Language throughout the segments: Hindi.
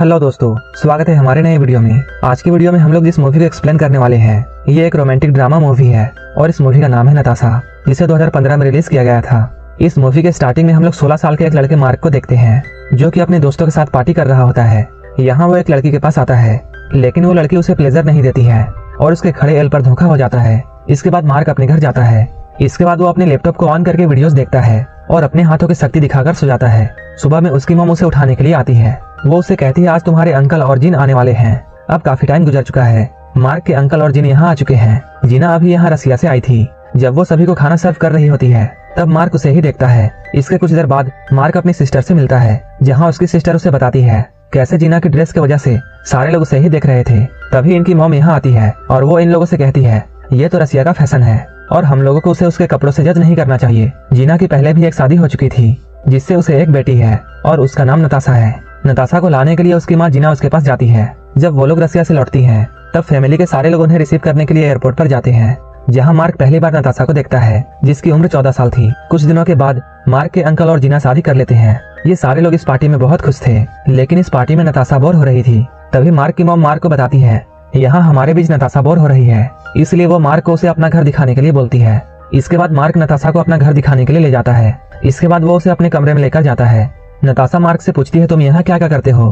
हेलो दोस्तों, स्वागत है हमारे नए वीडियो में। आज की वीडियो में हम लोग जिस मूवी को एक्सप्लेन करने वाले हैं, ये एक रोमांटिक ड्रामा मूवी है और इस मूवी का नाम है नताशा, जिसे 2015 में रिलीज किया गया था। इस मूवी के स्टार्टिंग में हम लोग 16 साल के एक लड़के मार्क को देखते हैं, जो कि अपने दोस्तों के साथ पार्टी कर रहा होता है। यहाँ वो एक लड़की के पास आता है, लेकिन वो लड़की उसे प्लेजर नहीं देती है और उसके खड़े एल पर धोखा हो जाता है। इसके बाद मार्क अपने घर जाता है। इसके बाद वो अपने लैपटॉप को ऑन करके वीडियोस देखता है और अपने हाथों की शक्ति दिखाकर सो जाता है। सुबह में उसकी मॉम उसे उठाने के लिए आती है। वो उसे कहती है आज तुम्हारे अंकल और जिन आने वाले हैं। अब काफी टाइम गुजर चुका है। मार्क के अंकल और जिन यहाँ आ चुके हैं। जीना अभी यहाँ रसिया से आई थी। जब वो सभी को खाना सर्व कर रही होती है, तब मार्क उसे ही देखता है। इसके कुछ देर बाद मार्क अपनी सिस्टर से मिलता है, जहाँ उसकी सिस्टर उसे बताती है कैसे जीना की ड्रेस की वजह से सारे लोग उसे ही देख रहे थे। तभी इनकी मॉम यहाँ आती है और वो इन लोगों से कहती है ये तो रसिया का फैशन है और हम लोगों को उसे उसके कपड़ों से जज नहीं करना चाहिए। जीना की पहले भी एक शादी हो चुकी थी, जिससे उसे एक बेटी है और उसका नाम नताशा है। नताशा को लाने के लिए उसकी माँ जीना उसके पास जाती है। जब वो लोग रसिया से लौटती हैं, तब फैमिली के सारे लोग उन्हें रिसीव करने के लिए एयरपोर्ट पर जाते हैं, जहाँ मार्क पहली बार नताशा को देखता है, जिसकी उम्र 14 साल थी। कुछ दिनों के बाद मार्क के अंकल और जीना शादी कर लेते हैं। ये सारे लोग इस पार्टी में बहुत खुश थे, लेकिन इस पार्टी में नताशा बोर हो रही थी। तभी मार्क की मॉम मार्क को बताती है यहाँ हमारे बीच नताशा बोर हो रही है, इसलिए वो मार्क को उसे अपना घर दिखाने के लिए बोलती है। इसके बाद मार्क नताशा को अपना घर दिखाने के लिए ले जाता है। इसके बाद वो उसे अपने कमरे में लेकर जाता है। नताशा मार्क से पूछती है तुम यहाँ क्या क्या करते हो।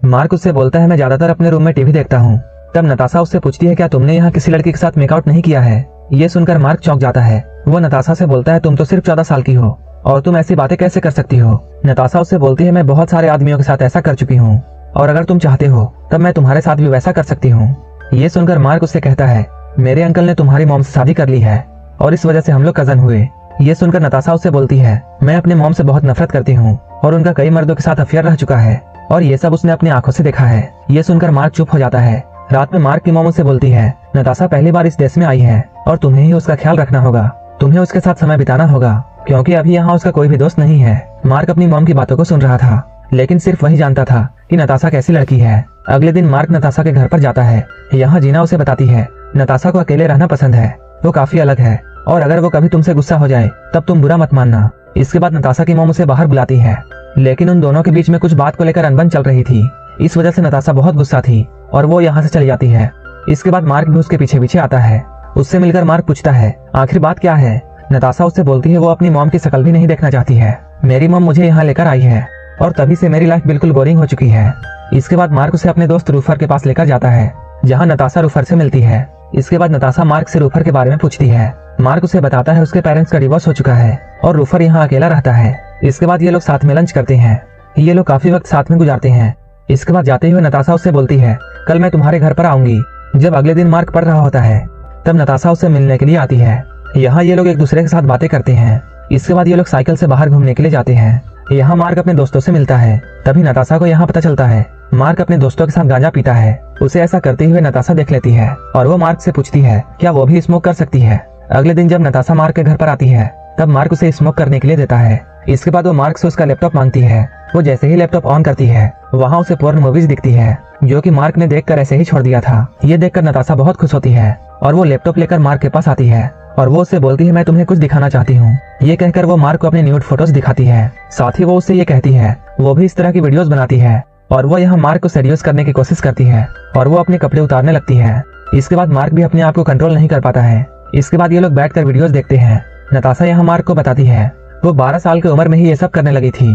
मार्क उससे बोलता है मैं ज्यादातर अपने रूम में टीवी देखता हूँ। तब नताशा उससे पूछती है क्या तुमने यहाँ किसी लड़की के साथ मेकआउट नहीं किया है। ये सुनकर मार्क चौंक जाता है। वो नताशा से बोलता है तुम तो सिर्फ 14 साल की हो और तुम ऐसी बातें कैसे कर सकती हो। नताशा उससे बोलती है मैं बहुत सारे आदमियों के साथ ऐसा कर चुकी हूँ और अगर तुम चाहते हो तब मैं तुम्हारे साथ भी वैसा कर सकती हूँ। ये सुनकर मार्क उससे कहता है मेरे अंकल ने तुम्हारी मॉम से शादी कर ली है और इस वजह से हम लोग कजन हुए। ये सुनकर नताशा उससे बोलती है मैं अपने मॉम से बहुत नफरत करती हूँ और उनका कई मर्दों के साथ अफेयर रह चुका है और ये सब उसने अपनी आंखों से देखा है। ये सुनकर मार्क चुप हो जाता है। रात में मार्क की मॉम उससे बोलती है नताशा पहली बार इस देश में आई है और तुम्हें ही उसका ख्याल रखना होगा, तुम्हें उसके साथ समय बिताना होगा, क्योंकि अभी यहाँ उसका कोई भी दोस्त नहीं है। मार्क अपनी मॉम की बातों को सुन रहा था, लेकिन सिर्फ वही जानता था कि नताशा कैसी लड़की है। अगले दिन मार्क नताशा के घर पर जाता है। यहाँ जीना उसे बताती है नताशा को अकेले रहना पसंद है, वो काफी अलग है और अगर वो कभी तुमसे गुस्सा हो जाए तब तुम बुरा मत मानना। इसके बाद नताशा की मॉम उसे बाहर बुलाती है, लेकिन उन दोनों के बीच में कुछ बात को लेकर अनबन चल रही थी। इस वजह से नताशा बहुत गुस्सा थी और वो यहाँ से चली जाती है। इसके बाद मार्क भी उसके पीछे पीछे आता है। उससे मिलकर मार्क पूछता है आखिर बात क्या है। नताशा उससे बोलती है वो अपनी मॉम की शक्ल भी नहीं देखना चाहती है। मेरी मॉम मुझे यहाँ लेकर आई है और तभी से मेरी लाइफ बिल्कुल बोरिंग हो चुकी है। इसके बाद मार्क उसे अपने दोस्त रूफर के पास लेकर जाता है, जहाँ नताशा रूफर से मिलती है। इसके बाद नताशा मार्क से रूफर के बारे में पूछती है। मार्क उसे बताता है उसके पेरेंट्स का डिवोर्स हो चुका है और रूफर यहाँ अकेला रहता है। इसके बाद ये लोग साथ में लंच करते हैं। ये लोग काफी वक्त साथ में गुजारते हैं। इसके बाद जाते हुए नताशा उससे बोलती है कल मैं तुम्हारे घर पर आऊंगी। जब अगले दिन मार्क पढ़ रहा होता है, तब नताशा उससे मिलने के लिए आती है। यहाँ ये लोग एक दूसरे के साथ बातें करते हैं। इसके बाद ये लोग साइकिल से बाहर घूमने के लिए जाते हैं। यहाँ मार्क अपने दोस्तों से मिलता है। तभी नताशा को यहाँ पता चलता है मार्क अपने दोस्तों के साथ गांजा पीता है। उसे ऐसा करते हुए नताशा देख लेती है और वो मार्क से पूछती है क्या वो भी स्मोक कर सकती है। अगले दिन जब नताशा मार्क के घर पर आती है, तब मार्क उसे स्मोक करने के लिए देता है। इसके बाद वो मार्क से उसका लैपटॉप मांगती है। वो जैसे ही लैपटॉप ऑन करती है, वहाँ उसे पोर्न मूवीज दिखती है, जो कि मार्क ने देखकर ऐसे ही छोड़ दिया था। ये देखकर नताशा बहुत खुश होती है और वो लैपटॉप लेकर मार्क के पास आती है और वो उससे बोलती है मैं तुम्हें कुछ दिखाना चाहती हूँ। ये कहकर वो मार्क को अपने न्यूड फोटोज दिखाती है। साथ ही वो उससे ये कहती है वो भी इस तरह की वीडियोस बनाती है और वो यहाँ मार्क को सेड्यूस करने की कोशिश करती है और वो अपने कपड़े उतारने लगती है। इसके बाद मार्क भी अपने आप को कंट्रोल नहीं कर पाता है। इसके बाद ये लोग बैठकर वीडियोस देखते हैं। नताशा यहाँ मार्क को बताती है वो 12 साल की उम्र में ही ये सब करने लगी थी।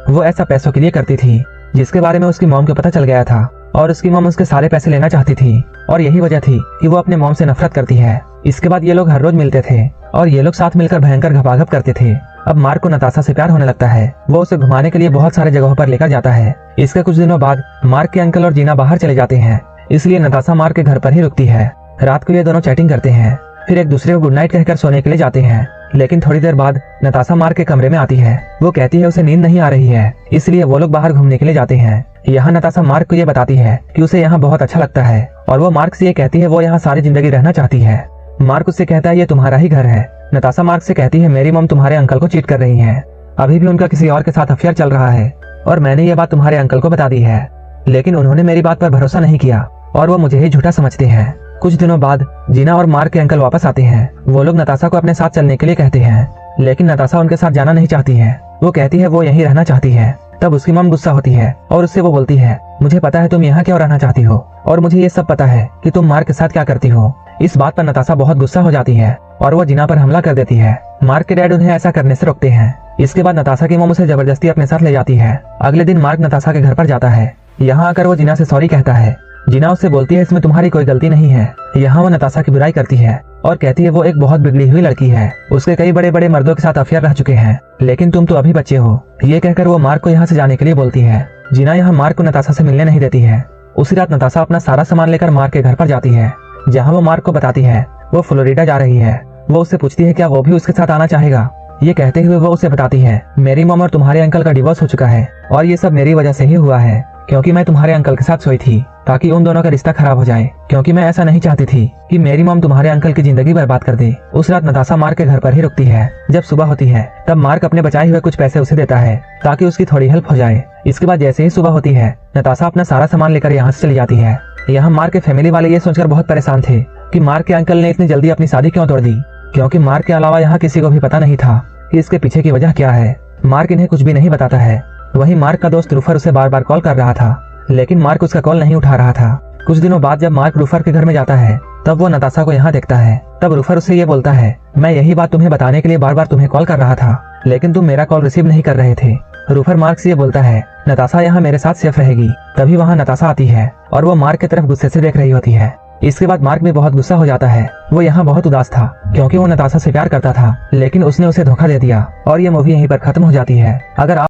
वो ऐसा पैसों के लिए करती थी, जिसके बारे में उसकी मॉम को पता चल गया था और उसकी मॉम उसके सारे पैसे लेना चाहती थी और यही वजह थी कि वो अपने मॉम से नफरत करती है। इसके बाद ये लोग हर रोज मिलते थे और ये लोग साथ मिलकर भयंकर घपाघप करते थे। अब मार्क को नताशा से प्यार होने लगता है। वो उसे घुमाने के लिए बहुत सारे जगहों पर लेकर जाता है। इसके कुछ दिनों बाद मार्क के अंकल और जीना बाहर चले जाते हैं, इसलिए नताशा मार्क के घर पर ही रुकती है। रात को ये दोनों चैटिंग करते हैं, फिर एक दूसरे को गुड नाइट कहकर सोने के लिए जाते हैं। लेकिन थोड़ी देर बाद नताशा मार्क के कमरे में आती है। वो कहती है उसे नींद नहीं आ रही है, इसलिए वो लोग बाहर घूमने के लिए जाते हैं। यहाँ नताशा मार्क को ये बताती है कि उसे यहाँ बहुत अच्छा लगता है और वो मार्क से ये कहती है वो यहाँ सारी जिंदगी रहना चाहती है। मार्क उससे कहता है ये तुम्हारा ही घर है। नताशा मार्क से कहती है मेरी मॉम तुम्हारे अंकल को चीट कर रही है, अभी भी उनका किसी और के साथ अफेयर चल रहा है और मैंने ये बात तुम्हारे अंकल को बता दी है, लेकिन उन्होंने मेरी बात पर भरोसा नहीं किया और वो मुझे ही झूठा समझते हैं। कुछ दिनों बाद जीना और मार्क के अंकल वापस आते हैं। वो लोग नताशा को अपने साथ चलने के लिए कहते हैं, लेकिन नताशा उनके साथ जाना नहीं चाहती है। वो कहती है वो यहीं रहना चाहती है। तब उसकी मॉम गुस्सा होती है और उससे वो बोलती है, मुझे पता है तुम यहाँ क्यों रहना चाहती हो और मुझे ये सब पता है कि तुम मार्क के साथ क्या करती हो। इस बात पर नताशा बहुत गुस्सा हो जाती है और वो जिना पर हमला कर देती है। मार्क के डैड उन्हें ऐसा करने से रोकते हैं। इसके बाद नताशा की मॉम उसे जबरदस्ती अपने साथ ले जाती है। अगले दिन मार्क नताशा के घर पर जाता है। यहाँ आकर वो जिना से सॉरी कहता है। जिना उससे बोलती है इसमें तुम्हारी कोई गलती नहीं है। यहाँ वो नताशा की बुराई करती है और कहती है वो एक बहुत बिगड़ी हुई लड़की है, उसके कई बड़े बड़े मर्दों के साथ अफेयर रह चुके हैं, लेकिन तुम तो अभी बच्चे हो। ये कहकर वो मार्क को यहाँ से जाने के लिए बोलती है। जिना यहाँ मार्क को नताशा से मिलने नहीं देती है। उसी रात नताशा अपना सारा सामान लेकर मार्क के घर पर जाती है, जहाँ वो मार्क को बताती है वो फ्लोरिडा जा रही है। वो उससे पूछती है क्या वो भी उसके साथ आना चाहेगा। ये कहते हुए वो उसे बताती है, मेरी मॉम और तुम्हारे अंकल का डिवोर्स हो चुका है और ये सब मेरी वजह से ही हुआ है, क्योंकि मैं तुम्हारे अंकल के साथ सोई थी ताकि उन दोनों का रिश्ता खराब हो जाए, क्योंकि मैं ऐसा नहीं चाहती थी कि मेरी मॉम तुम्हारे अंकल की जिंदगी बर्बाद कर दे। उस रात नताशा मार्क के घर पर ही रुकती है। जब सुबह होती है तब मार्क अपने बचाए हुए कुछ पैसे उसे देता है ताकि उसकी थोड़ी हेल्प हो जाए। इसके बाद जैसे ही सुबह होती है नताशा अपना सारा सामान लेकर यहाँ से चली जाती है। यहाँ मार्क के फैमिली वाले ये सोचकर बहुत परेशान थे कि मार्क के अंकल ने इतनी जल्दी अपनी शादी क्यों तोड़ दी, क्योंकि मार्क के अलावा यहाँ किसी को भी पता नहीं था कि इसके पीछे की वजह क्या है। मार्क इन्हें कुछ भी नहीं बताता है। वहीं मार्क का दोस्त रूफर उसे बार बार कॉल कर रहा था, लेकिन मार्क उसका कॉल नहीं उठा रहा था। कुछ दिनों बाद जब मार्क रूफर के घर में जाता है तब वो नताशा को यहाँ देखता है। तब रूफर उससे ये बोलता है, मैं यही बात तुम्हें बताने के लिए बार बार तुम्हें कॉल कर रहा था, लेकिन तुम मेरा कॉल रिसीव नहीं कर रहे थे। रूफर मार्क से ये बोलता है, नताशा यहाँ मेरे साथ सेफ रहेगी। तभी वहाँ नताशा आती है और वो मार्क की तरफ गुस्से से देख रही होती है। इसके बाद मार्क भी बहुत गुस्सा हो जाता है। वो यहाँ बहुत उदास था क्योंकि वो नताशा से प्यार करता था, लेकिन उसने उसे धोखा दे दिया। और ये मूवी यहीं पर खत्म हो जाती है। अगर आप